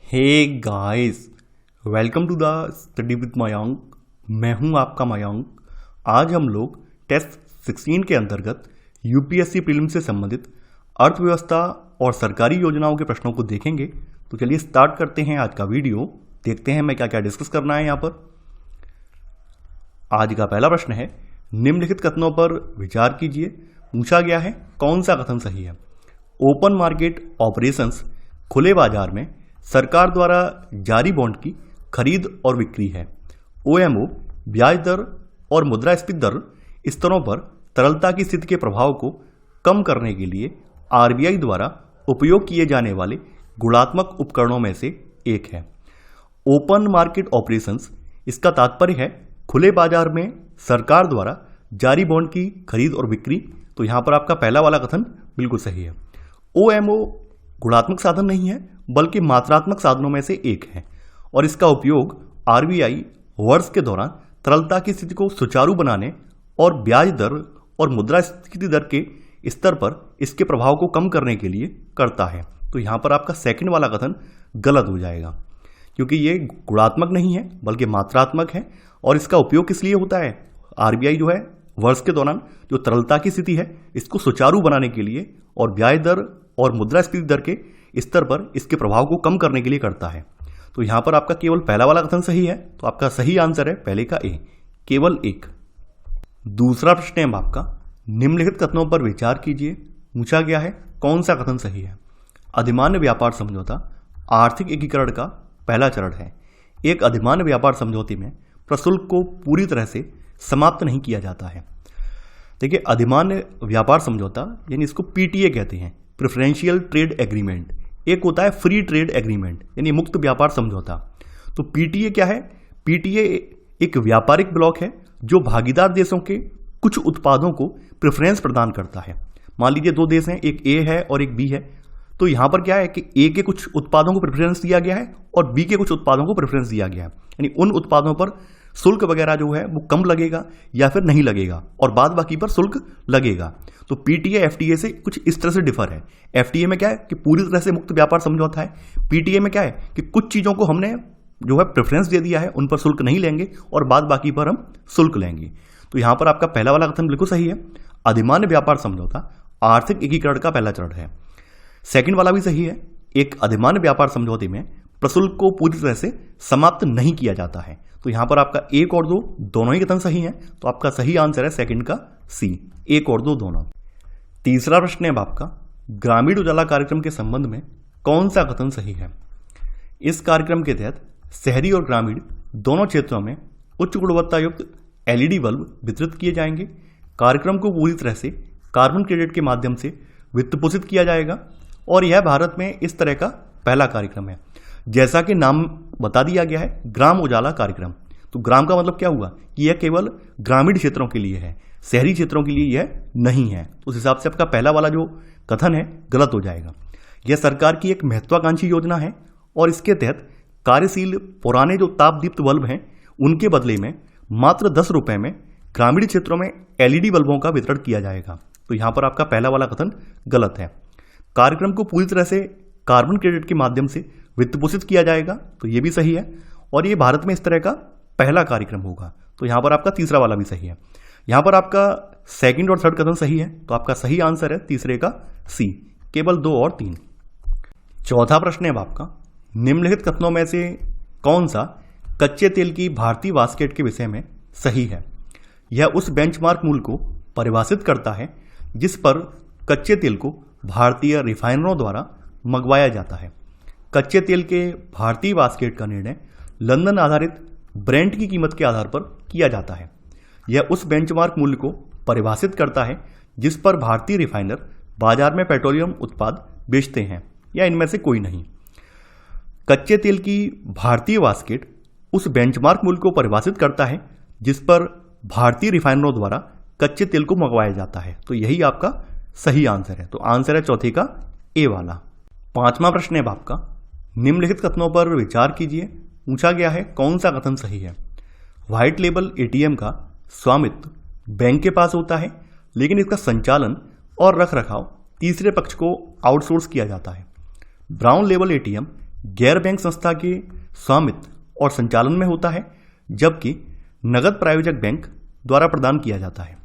Hey guys, welcome to the study with Mayank. मैं हूं आपका मयंक। आज हम लोग टेस्ट 16 के अंतर्गत यूपीएससी प्रीलिम्स से संबंधित अर्थव्यवस्था और सरकारी योजनाओं के प्रश्नों को देखेंगे। तो चलिए स्टार्ट करते हैं आज का वीडियो। देखते हैं मैं क्या क्या डिस्कस करना है यहाँ पर। आज का पहला प्रश्न है, निम्नलिखित कथनों पर विचार कीजिए। पूछा गया है कौन सा कथन सही है। ओपन मार्केट ऑपरेशंस खुले बाजार में सरकार द्वारा जारी बॉन्ड की खरीद और बिक्री है। ओएमओ ब्याज दर और मुद्रास्फीति दर स्तरों पर तरलता की स्थिति के प्रभाव को कम करने के लिए आरबीआई द्वारा उपयोग किए जाने वाले गुणात्मक उपकरणों में से एक है। ओपन मार्केट ऑपरेशंस, इसका तात्पर्य है खुले बाजार में सरकार द्वारा जारी बॉन्ड की खरीद और बिक्री। तो यहां पर आपका पहला वाला कथन बिल्कुल सही है। ओएमओ गुणात्मक साधन नहीं है बल्कि मात्रात्मक साधनों में से एक है और इसका उपयोग आरबीआई वर्ष के दौरान तरलता की स्थिति को सुचारू बनाने और ब्याज दर और मुद्रास्फीति दर के स्तर पर इसके प्रभाव को कम करने के लिए करता है। तो यहां पर आपका सेकंड वाला कथन गलत हो जाएगा क्योंकि ये गुणात्मक नहीं है बल्कि मात्रात्मक है। और इसका उपयोग किस लिए होता है? आरबीआई जो है वर्ष के दौरान जो तरलता की स्थिति है इसको सुचारू बनाने के लिए और ब्याज दर और मुद्रास्फीति दर के स्तर पर इसके प्रभाव को कम करने के लिए करता है। तो यहां पर आपका केवल पहला वाला कथन सही है। तो आपका सही आंसर है पहले का ए, केवल एक। दूसरा प्रश्न है आपका, निम्नलिखित कथनों पर विचार कीजिए। पूछा गया है कौन सा कथन सही है। अधिमान्य व्यापार समझौता आर्थिक एकीकरण का पहला चरण है। एक अधिमान्य व्यापार समझौते में प्रशुल्क को पूरी तरह से समाप्त नहीं किया जाता है। देखिए, अधिमान्य व्यापार समझौता यानी इसको पीटीए कहते हैं, प्रेफरेंशियल ट्रेड एग्रीमेंट। एक होता है फ्री ट्रेड एग्रीमेंट यानी मुक्त व्यापार समझौता। तो पीटीए क्या है? पीटीए एक व्यापारिक ब्लॉक है जो भागीदार देशों के कुछ उत्पादों को प्रेफरेंस प्रदान करता है। मान लीजिए दो देश हैं, एक ए है और एक बी है। तो यहां पर क्या है कि ए के कुछ उत्पादों को प्रेफरेंस दिया गया है और बी के कुछ उत्पादों को प्रेफरेंस दिया गया है। यानी उन उत्पादों पर शुल्क वगैरह जो है वो कम लगेगा या फिर नहीं लगेगा और बाद बाकी पर शुल्क लगेगा। तो पीटीए एफटीए से कुछ इस तरह से डिफर है। एफटीए में क्या है कि पूरी तरह से मुक्त व्यापार समझौता है। पीटीए में क्या है कि कुछ चीजों को हमने जो है प्रेफरेंस दे दिया है, उन पर शुल्क नहीं लेंगे और बाद बाकी पर हम शुल्क लेंगे। तो यहां पर आपका पहला वाला कथन बिल्कुल सही है। अधिमान्य व्यापार समझौता आर्थिक एकीकरण का पहला चरण है। सेकंड वाला भी सही है। एक अधिमान्य व्यापार समझौते में प्रशुल्क को पूरी तरह से समाप्त नहीं किया जाता है। तो यहां पर आपका एक और दो दोनों ही कथन सही हैं। तो आपका सही आंसर है सेकंड का सी, एक और दो दोनों। तीसरा प्रश्न है आपका, ग्रामीण उजाला कार्यक्रम के संबंध में कौन सा कथन सही है। इस कार्यक्रम के तहत शहरी और ग्रामीण दोनों क्षेत्रों में उच्च गुणवत्ता युक्त एलईडी बल्ब वितरित किए जाएंगे। कार्यक्रम को पूरी तरह से कार्बन क्रेडिट के माध्यम से वित्त पोषित किया जाएगा और यह भारत में इस तरह का पहला कार्यक्रम है। जैसा कि नाम बता दिया गया है, ग्राम उजाला कार्यक्रम। तो ग्राम का मतलब क्या हुआ कि यह केवल ग्रामीण क्षेत्रों के लिए है, शहरी क्षेत्रों के लिए यह नहीं है। उस हिसाब से आपका पहला वाला जो कथन है गलत हो जाएगा। यह सरकार की एक महत्वाकांक्षी योजना है और इसके तहत कार्यशील पुराने जो तापदीप्त बल्ब हैं उनके बदले में मात्र 10 रुपए में ग्रामीण क्षेत्रों में एलईडी बल्बों का वितरण किया जाएगा। तो यहां पर आपका पहला वाला कथन गलत है। कार्यक्रम को पूरी तरह से कार्बन क्रेडिट के माध्यम से वित्त पोषित किया जाएगा। तो यह भी सही है और यह भारत में इस तरह का पहला कार्यक्रम होगा। तो यहां पर आपका तीसरा वाला भी सही है। यहां पर आपका सेकंड और थर्ड कथन सही है। तो आपका सही आंसर है तीसरे का सी, केवल 2 और 3। चौथा प्रश्न है आपका, निम्नलिखित कथनों में से कौन सा कच्चे तेल की भारतीय बास्केट के विषय में सही है। यह उस बेंचमार्क मूल्य को परिभाषित करता है जिस पर कच्चे तेल को भारतीय रिफाइनरों द्वारा मंगवाया जाता है। कच्चे तेल के भारतीय बास्केट का निर्णय लंदन आधारित ब्रेंट की कीमत के आधार पर किया जाता है। यह उस बेंचमार्क मूल्य को परिभाषित करता है जिस पर भारतीय रिफाइनर बाजार में पेट्रोलियम उत्पाद बेचते हैं या इनमें से कोई नहीं। कच्चे तेल की भारतीय बास्केट उस बेंचमार्क मूल्य को परिभाषित करता है जिस पर भारतीय रिफाइनरों द्वारा कच्चे तेल को मंगवाया जाता है। तो यही आपका सही आंसर है। तो आंसर है चौथे का ए वाला। पांचवा प्रश्न है आपका, निम्नलिखित कथनों पर विचार कीजिए। पूछा गया है कौन सा कथन सही है। व्हाइट लेबल एटीएम का स्वामित्व बैंक के पास होता है लेकिन इसका संचालन और रखरखाव तीसरे पक्ष को आउटसोर्स किया जाता है। ब्राउन लेबल एटीएम गैर बैंक संस्था के स्वामित्व और संचालन में होता है, जबकि नगद प्रायोजक बैंक द्वारा प्रदान किया जाता है।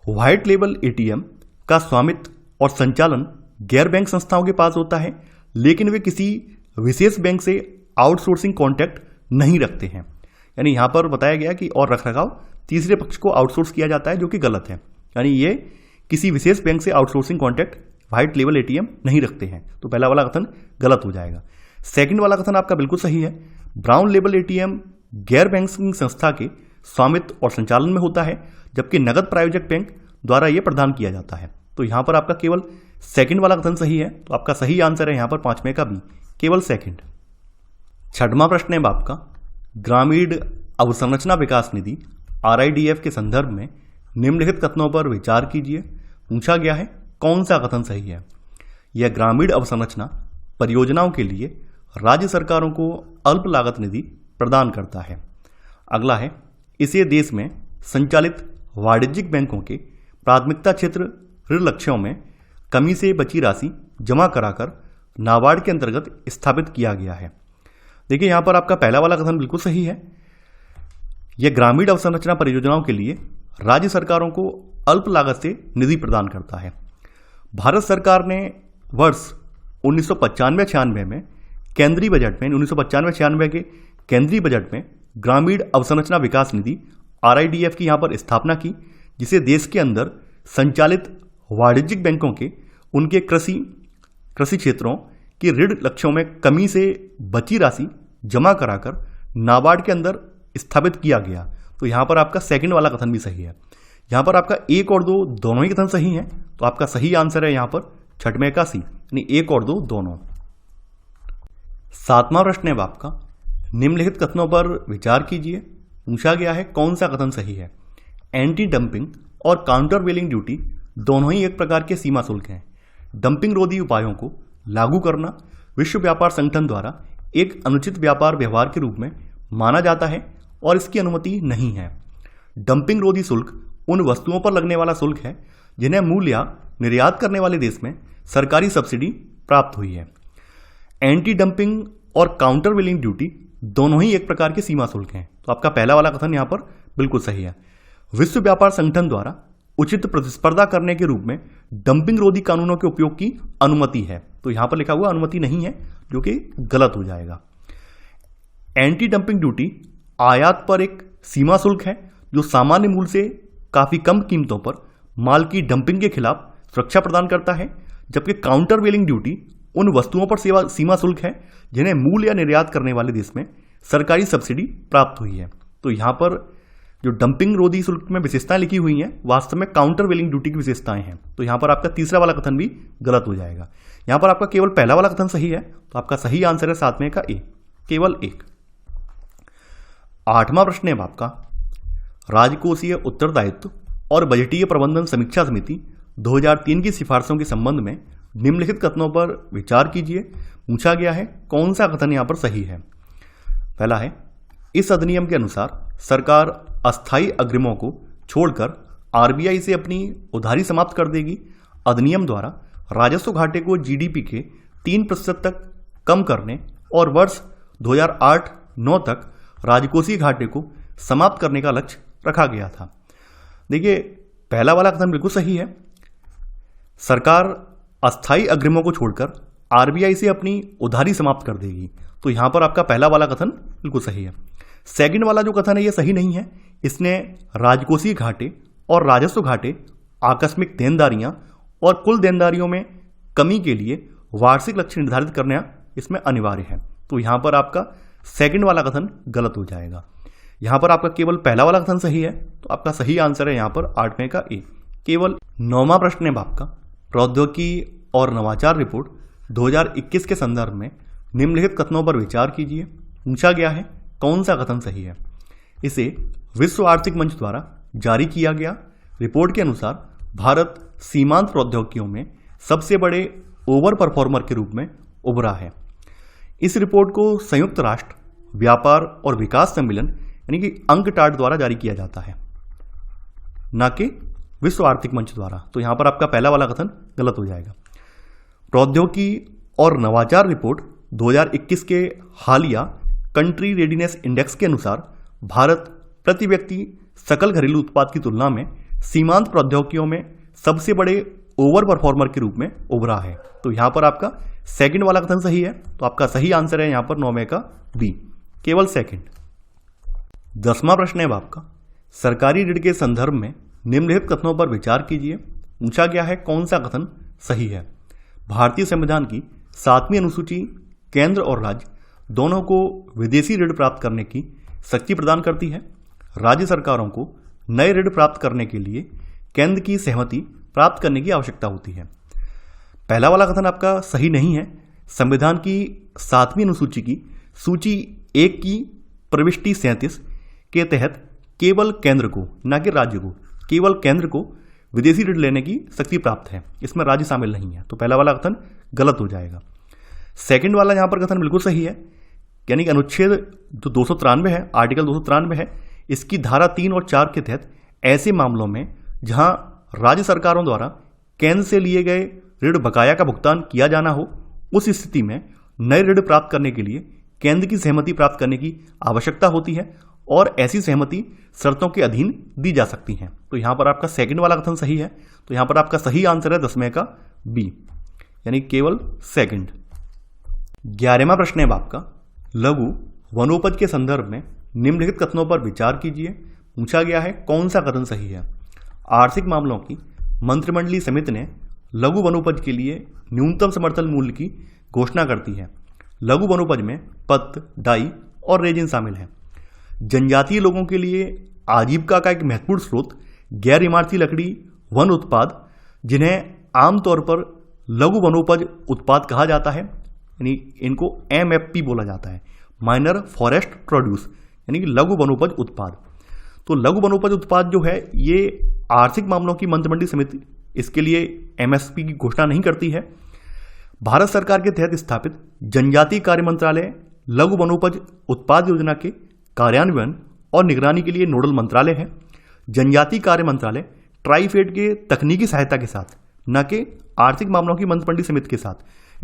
व्हाइट लेबल एटीएम का स्वामित्व और संचालन गैर बैंक संस्थाओं के पास होता है, लेकिन वे किसी विशेष बैंक से आउटसोर्सिंग कॉन्ट्रैक्ट नहीं रखते हैं। यानी यहां पर बताया गया कि और रखरखाव तीसरे पक्ष को आउटसोर्स किया जाता है, जो कि गलत है। यानी ये किसी विशेष बैंक से outsourcing contract white label ATM नहीं रखते हैं, तो पहला वाला कथन गलत हो जाएगा। सेकंड वाला कथन आपका बिल्कुल सही है। ब्राउन लेबल एटीएम गैर बैंकिंग संस्था के स्वामित्व और संचालन में होता है, जबकि नगद प्रायोजक बैंक द्वारा यह प्रदान किया जाता है। तो यहां पर आपका केवल सेकंड वाला कथन सही है, तो आपका सही आंसर है यहां पर 5वें का बी, केवल सेकंड। छठवां प्रश्न है आपका, ग्रामीण अवसंरचना विकास निधि RIDF के संदर्भ में निम्नलिखित कथनों पर विचार कीजिए। पूछा गया है कौन सा कथन सही है। यह ग्रामीण अवसंरचना परियोजनाओं के लिए राज्य सरकारों को अल्प लागत निधि प्रदान करता है। अगला है, इसे देश में संचालित वाणिज्यिक बैंकों के प्राथमिकता क्षेत्र ऋण लक्ष्यों में कमी से बची राशि जमा कराकर नाबार्ड के अंतर्गत स्थापित किया गया है। देखिए यहां पर आपका पहला वाला कथन बिल्कुल सही है। यह ग्रामीण अवसंरचना परियोजनाओं के लिए राज्य सरकारों को अल्प लागत से निधि प्रदान करता है। भारत सरकार ने वर्ष 1995-96 में केंद्रीय बजट में 1995-96 के केंद्रीय बजट में ग्रामीण अवसंरचना विकास निधि RIDF की यहां पर स्थापना की, जिसे देश के अंदर संचालित वाणिज्यिक बैंकों के उनके कृषि क्षेत्रों के ऋण लक्ष्यों में कमी से बची राशि जमा कराकर नाबार्ड के अंदर स्थापित किया गया। तो यहां पर आपका सेकंड वाला कथन भी सही है। यहां पर आपका 1 और 2 दोनों ही कथन सही हैं, तो आपका सही आंसर है यहां पर 6वें का सी, यानी 1 और 2 दोनों। 7वां प्रश्न है आपका, निम्नलिखित कथनों पर विचार कीजिए। पूछा गया है कौन सा कथन सही है। एंटी डंपिंग और काउंटर वेलिंग ड्यूटी दोनों ही एक प्रकार के सीमा शुल्क हैं। डंपिंग रोधी उपायों को लागू करना विश्व व्यापार संगठन द्वारा एक अनुचित व्यापार व्यवहार के रूप में माना जाता है और इसकी अनुमति नहीं है। डंपिंग रोधी शुल्क उन वस्तुओं पर लगने वाला शुल्क है जिन्हें मूल या निर्यात करने वाले देश में सरकारी सब्सिडी प्राप्त हुई है। एंटी डंपिंग और काउंटर वेलिंग ड्यूटी दोनों ही एक प्रकार के सीमा शुल्क हैं, तो आपका पहला वाला कथन यहां पर बिल्कुल सही है। विश्व व्यापार संगठन द्वारा उचित प्रतिस्पर्धा करने के रूप में डंपिंग रोधी कानूनों के उपयोग की अनुमति है, तो यहां पर लिखा हुआ अनुमति नहीं है, जो कि गलत हो जाएगा। एंटी डंपिंग ड्यूटी आयात पर एक सीमा शुल्क है जो सामान्य मूल्य से काफी कम कीमतों पर माल की डंपिंग के खिलाफ सुरक्षा प्रदान करता है, जबकि काउंटर वेलिंग ड्यूटी उन वस्तुओं पर सीमा शुल्क है जिन्हें मूल या निर्यात करने वाले देश में सरकारी सब्सिडी प्राप्त हुई है। तो यहां पर जो डंपिंग रोधी शुल्क में विशेषताएं लिखी हुई हैं, वास्तव में काउंटर वेलिंग ड्यूटी की विशेषताएं हैं, तो यहां पर आपका तीसरा वाला कथन भी गलत हो जाएगा। यहां पर आपका केवल पहला वाला कथन सही है, तो आपका सही आंसर है 7वें का ए, केवल 1। 8वां प्रश्न है आपका, राजकोषीय उत्तरदायित्व और बजटीय प्रबंधन समीक्षा समिति 2003 की सिफारिशों के संबंध में निम्नलिखित कथनों पर विचार कीजिए। पूछा गया है कौन सा कथन यहां पर सही है। पहला है, इस अधिनियम के अनुसार सरकार अस्थायी अग्रिमों को छोड़कर RBI से अपनी उधारी समाप्त कर देगी। अधिनियम द्वारा राजस्व घाटे को GDP के 3% तक कम करने और वर्ष 2008-9 तक राजकोषीय घाटे को समाप्त करने का लक्ष्य रखा गया था। देखिए पहला वाला कथन बिल्कुल सही है। सरकार अस्थायी अग्रिमों को छोड़कर RBI से अपनी उधारी समाप्त कर देगी, तो यहां पर आपका पहला वाला कथन बिल्कुल सही है। सेकंड वाला जो कथन है ये सही नहीं है। इसने राजकोषीय घाटे और राजस्व घाटे, आकस्मिक देनदारियां और कुल देनदारियों में कमी के लिए वार्षिक लक्ष्य निर्धारित करना इसमें अनिवार्य है, तो यहां पर आपका सेकंड वाला कथन गलत हो जाएगा। यहां पर आपका केवल पहला वाला कथन सही है, तो आपका सही आंसर है यहां पर 8वें का ए, केवल। 9वां प्रश्न है आपका, प्रौद्योगिकी और नवाचार रिपोर्ट 2021 के संदर्भ में निम्नलिखित कथनों पर विचार कीजिए। पूछा गया है कौन सा कथन सही है। इसे विश्व आर्थिक मंच द्वारा जारी किया गया रिपोर्ट के अनुसार भारत सीमांत प्रौद्योगिकियों में सबसे बड़े ओवर परफॉर्मर के रूप में उभरा है। इस रिपोर्ट को संयुक्त राष्ट्र व्यापार और विकास सम्मेलन यानी कि UNCTAD द्वारा जारी किया जाता है, न कि विश्व आर्थिक मंच द्वारा, तो यहां पर आपका पहला वाला कथन गलत हो जाएगा। प्रौद्योगिकी और नवाचार रिपोर्ट 2021 के हालिया कंट्री रेडीनेस इंडेक्स के अनुसार भारत प्रति व्यक्ति सकल घरेलू उत्पाद की तुलना में सीमांत प्रौद्योगिकियों में सबसे बड़े ओवर परफॉर्मर के रूप में उभरा है। तो यहां पर आपका सेकंड वाला कथन सही है, तो आपका सही आंसर है यहां पर 9 में का बी, केवल सेकंड। 10वां प्रश्न है आपका, सरकारी ऋण के संदर्भ में निम्नलिखित कथनों पर विचार कीजिए। पूछा गया है कौन सा कथन सही है। भारतीय संविधान की 7वीं अनुसूची केंद्र और राज्य दोनों को विदेशी ऋण प्राप्त करने की शक्ति प्रदान करती है। राज्य सरकारों को नए ऋण प्राप्त करने के लिए केंद्र की सहमति प्राप्त करने की आवश्यकता होती है। पहला वाला कथन आपका सही नहीं है। संविधान की 7वीं अनुसूची की सूची 1 की प्रविष्टि 37 के तहत केवल केंद्र को, न कि राज्य को, केवल केंद्र को विदेशी ऋण लेने की शक्ति प्राप्त है, इसमें राज्य शामिल नहीं है। तो पहला वाला कथन गलत हो जाएगा। सेकंड वाला यहां पर कथन बिल्कुल सही है, यानी कि अनुच्छेद जो 293 है, आर्टिकल 293 है, इसकी धारा 3 और 4 के तहत ऐसे मामलों में जहां राज्य सरकारों द्वारा केंद्र से लिए गए ऋण बकाया का भुगतान किया जाना हो, उस स्थिति में नए ऋण प्राप्त करने के लिए केंद्र की सहमति प्राप्त करने की आवश्यकता होती है और ऐसी सहमति शर्तों के अधीन दी जा सकती है। तो यहां पर आपका सेकंड वाला कथन सही है, तो यहां पर आपका सही आंसर है 10वें का बी, यानी केवल सेकंड। 11वां प्रश्न है आपका, लघु वनोपज के संदर्भ में निम्नलिखित कथनों पर विचार कीजिए। पूछा गया है कौन सा कथन सही है। आर्थिक मामलों की मंत्रिमंडलीय समिति ने लघु वनोपज के लिए न्यूनतम समर्थन मूल्य की घोषणा करती है। लघु वनोपज में पत्त, डाई और रेजिन शामिल है। जनजातीय लोगों के लिए आजीविका का एक महत्वपूर्ण स्रोत गैर इमारती लकड़ी वन उत्पाद, जिन्हें आमतौर पर लघु वनोपज उत्पाद कहा जाता है, यानी इनको MFP बोला जाता है, माइनर फॉरेस्ट प्रोड्यूस, यानी कि लघु वनोपज उत्पाद। तो लघु वनोपज उत्पाद जो है ये आर्थिक मामलों की मंत्रिमंडलीय समिति इसके लिए MSP की घोषणा नहीं करती है। भारत सरकार के तहत स्थापित जनजातीय कार्य मंत्रालय लघु वनोपज उत्पाद योजना के कार्यान्वयन और निगरानी के लिए नोडल मंत्रालय है। जनजातीय कार्य मंत्रालय ट्राइफेड के तकनीकी सहायता के साथ, न कि आर्थिक मामलों की मंत्रिमंडलीय समिति के साथ,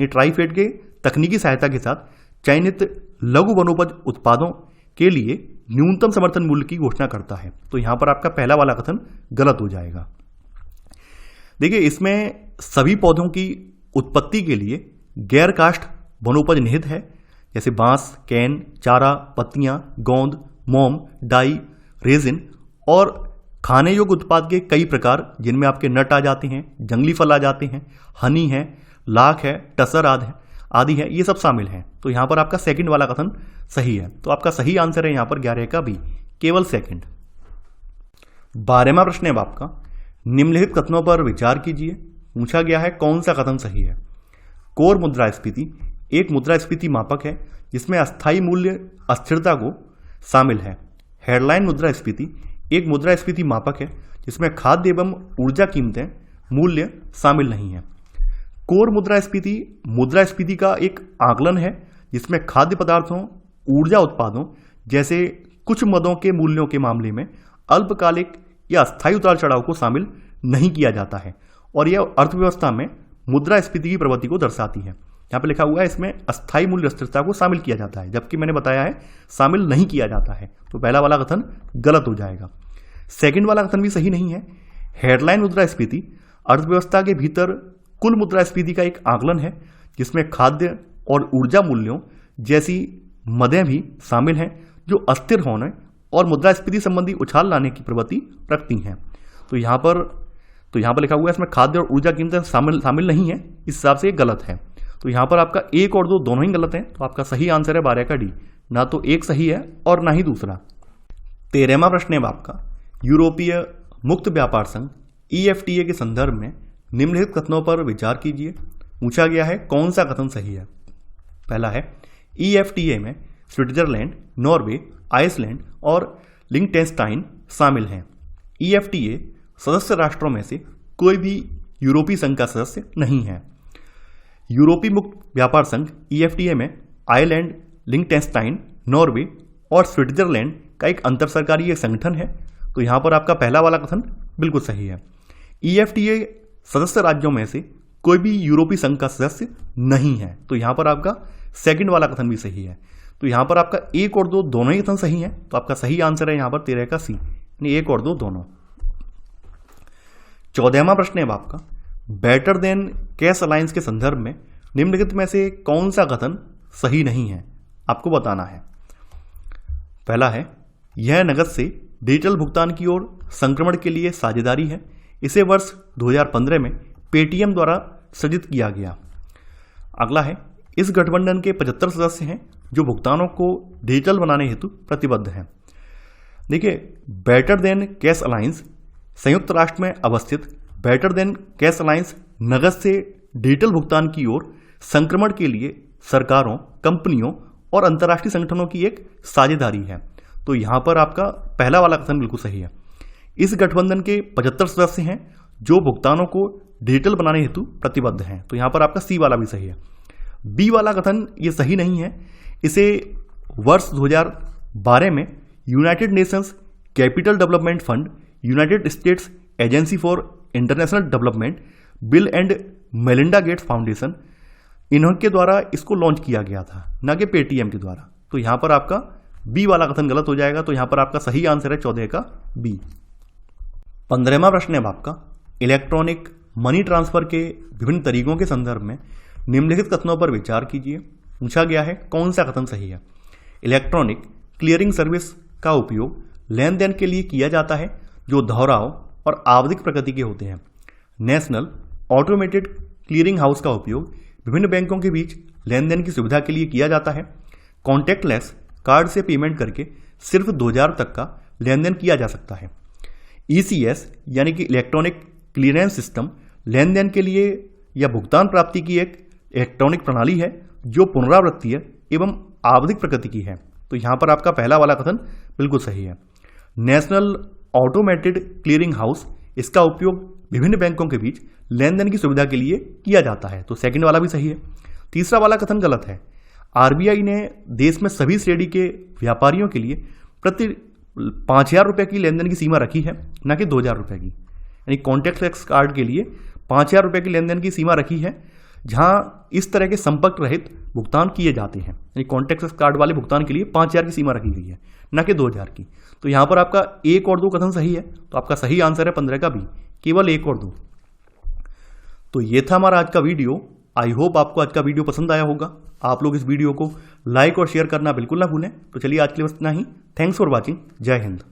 ट्राइफेड के तकनीकी सहायता के साथ चयनित लघु वनोपज उत्पादों के लिए न्यूनतम समर्थन मूल्य की घोषणा करता है। तो यहां पर आपका पहला वाला कथन गलत हो जाएगा। देखिए, इसमें सभी पौधों की उत्पत्ति के लिए गैर काष्ठ वनोपज निहित है, जैसे बांस, कैन, चारा, पत्तियां, गोंद, मोम, डाई, रेजिन और खाने योग्य उत्पाद के कई प्रकार, जिनमें आपके नट आ जाते हैं, जंगली फल आ जाते हैं, हनी है, लाख है, टसर आदि है, ये सब शामिल हैं। तो यहां पर आपका सेकंड वाला कथन सही है। तो आपका सही आंसर है यहां पर 11 का बी, केवल सेकंड। 12वां प्रश्न है आपका, निम्नलिखित कथनों पर विचार कीजिए। पूछा गया है कौन सा कथन सही है। कोर मुद्रास्फीति एक मुद्रास्फीति मापक है जिसमें अस्थायी मूल्य अस्थिरता को शामिल है। हेडलाइन मुद्रास्फीति एक मुद्रास्फीति मापक है जिसमें खाद्य एवं ऊर्जा कीमतें मूल्य शामिल नहीं है। कोर मुद्रास्फीति का एक आकलन है जिसमें खाद्य पदार्थों, ऊर्जा उत्पादों जैसे कुछ मदों के मूल्यों के मामले में अल्पकालिक या अस्थायी उतार चढ़ाव को शामिल नहीं किया जाता है और यह अर्थव्यवस्था में मुद्रास्फीति की प्रवृत्ति को दर्शाती है। यहाँ पे लिखा हुआ है इसमें अस्थायी मूल्य अस्थिरता को शामिल किया जाता है, जबकि मैंने बताया है शामिल नहीं किया जाता है। तो पहला वाला कथन गलत हो जाएगा। सेकंड वाला कथन भी सही नहीं है। हेडलाइन मुद्रास्फीति अर्थव्यवस्था के भीतर कुल मुद्रास्फीति का एक आकलन है जिसमें खाद्य और ऊर्जा मूल्यों जैसी मदें भी शामिल हैं जो अस्थिर होने और मुद्रास्फीति संबंधी उछाल लाने की प्रवृत्ति रखती हैं। तो यहाँ पर लिखा हुआ है इसमें खाद्य और ऊर्जा कीमतें शामिल नहीं है, इस हिसाब से ये गलत है। तो यहाँ पर आपका 1 और 2 दोनों ही गलत हैं। तो आपका सही आंसर है 12 का डी, ना तो एक सही है और ना ही दूसरा। 13वां प्रश्न है आपका, यूरोपीय मुक्त व्यापार संघ EFTA के संदर्भ में निम्नलिखित कथनों पर विचार कीजिए। पूछा गया है कौन सा कथन सही है। पहला है EFTA में स्विट्जरलैंड, नॉर्वे, आइसलैंड और लिंक्टेनस्टाइन शामिल हैं। EFTA सदस्य राष्ट्रों में से कोई भी यूरोपीय संघ का सदस्य नहीं है। यूरोपीय मुक्त व्यापार संघ EFTA में आयरलैंड, लिंक्टेनस्टाइन, नॉर्वे और स्विट्जरलैंड का एक अंतर सरकारी संगठन है। तो यहां पर आपका पहला वाला कथन बिल्कुल सही है। EFTA सदस्य राज्यों में से कोई भी यूरोपीय संघ का सदस्य नहीं है। तो यहां पर आपका सेकंड वाला कथन भी सही है। तो यहां पर आपका 1 और 2 दोनों ही कथन सही है, तो आपका सही आंसर है यहां पर 13 का सी, यानी 1 और 2 दोनों। 14वां प्रश्न है आपका, बेटर देन कैश अलायंस के संदर्भ में निम्नलिखित में से कौन सा कथन सही नहीं है, आपको बताना है। पहला है, यह नकद से डिजिटल भुगतान की ओर संक्रमण के लिए साझेदारी है, इसे वर्ष 2015 में पेटीएम द्वारा सृजित किया गया। अगला है, इस गठबंधन के 75 सदस्य हैं जो भुगतानों को डिजिटल बनाने हेतु प्रतिबद्ध हैं। देखिए, बेटर देन कैश अलायंस संयुक्त राष्ट्र में अवस्थित बेटर देन कैश अलायंस नकद से डिजिटल भुगतान की ओर संक्रमण के लिए सरकारों, कंपनियों और अंतर्राष्ट्रीय संगठनों की एक साझेदारी है। तो यहां पर आपका पहला वाला कथन बिल्कुल सही है। इस गठबंधन के 75 सदस्य हैं जो भुगतानों को डिजिटल बनाने हेतु प्रतिबद्ध हैं। तो यहां पर आपका सी वाला भी सही है। बी वाला कथन ये सही नहीं है। इसे वर्ष 2012 में United Nations capital development fund, United states agency for international development, bill and Melinda Gates foundation, इनके द्वारा इसको लॉन्च किया गया था, ना कि पेटीएम के द्वारा। तो यहां पर आपका बी वाला कथन गलत हो जाएगा। तो यहां पर आपका सही आंसर है 14 का बी। 15वां प्रश्न है आपका, इलेक्ट्रॉनिक मनी ट्रांसफर के विभिन्न तरीकों के संदर्भ में निम्नलिखित कथनों पर विचार कीजिए। पूछा गया है कौन सा कथन सही है। इलेक्ट्रॉनिक क्लियरिंग सर्विस का उपयोग लेन देन के लिए किया जाता है जो दोहराव और आवधिक प्रकृति के होते हैं। नेशनल ऑटोमेटेड क्लियरिंग हाउस का उपयोग विभिन्न बैंकों के बीच लेन देन की सुविधा के लिए किया जाता है। कॉन्टैक्टलेस कार्ड से पेमेंट करके सिर्फ 2000 तक का लेन देन किया जा सकता है। ECS यानी कि इलेक्ट्रॉनिक क्लियरेंस सिस्टम लेन देन के लिए या भुगतान प्राप्ति की एक इलेक्ट्रॉनिक प्रणाली है जो पुनरावृत्तीय एवं आवधिक प्रकृति की है। तो यहां पर आपका पहला वाला कथन बिल्कुल सही है। नेशनल ऑटोमेटेड क्लियरिंग हाउस, इसका उपयोग विभिन्न बैंकों के बीच लेन देन की सुविधा के लिए किया जाता है। तो सेकंड वाला भी सही है। तीसरा वाला कथन गलत है। RBI ने देश में सभी श्रेणी के व्यापारियों के लिए प्रति 5000 रुपये की लेन देन की सीमा रखी है, न कि 2000 रुपये की। यानी कॉन्टैक्टलेस कार्ड के लिए 5000 रुपये की लेन देन की सीमा रखी है, जहां इस तरह के संपर्क रहित भुगतान किए जाते हैं। यानी कॉन्टैक्टलेस कार्ड वाले भुगतान के लिए 5000 की सीमा रखी गई है, न कि 2000 की। तो यहां पर आपका 1 और 2 कथन सही है। तो आपका सही आंसर है 15 का बी, केवल 1 और 2। तो ये था हमारा आज का वीडियो। आई होप आपको आज का वीडियो पसंद आया होगा। आप लोग इस वीडियो को लाइक और शेयर करना बिल्कुल ना भूलें। तो चलिए आज के लिए बस इतना ही। Thanks for watching. जय हिंद।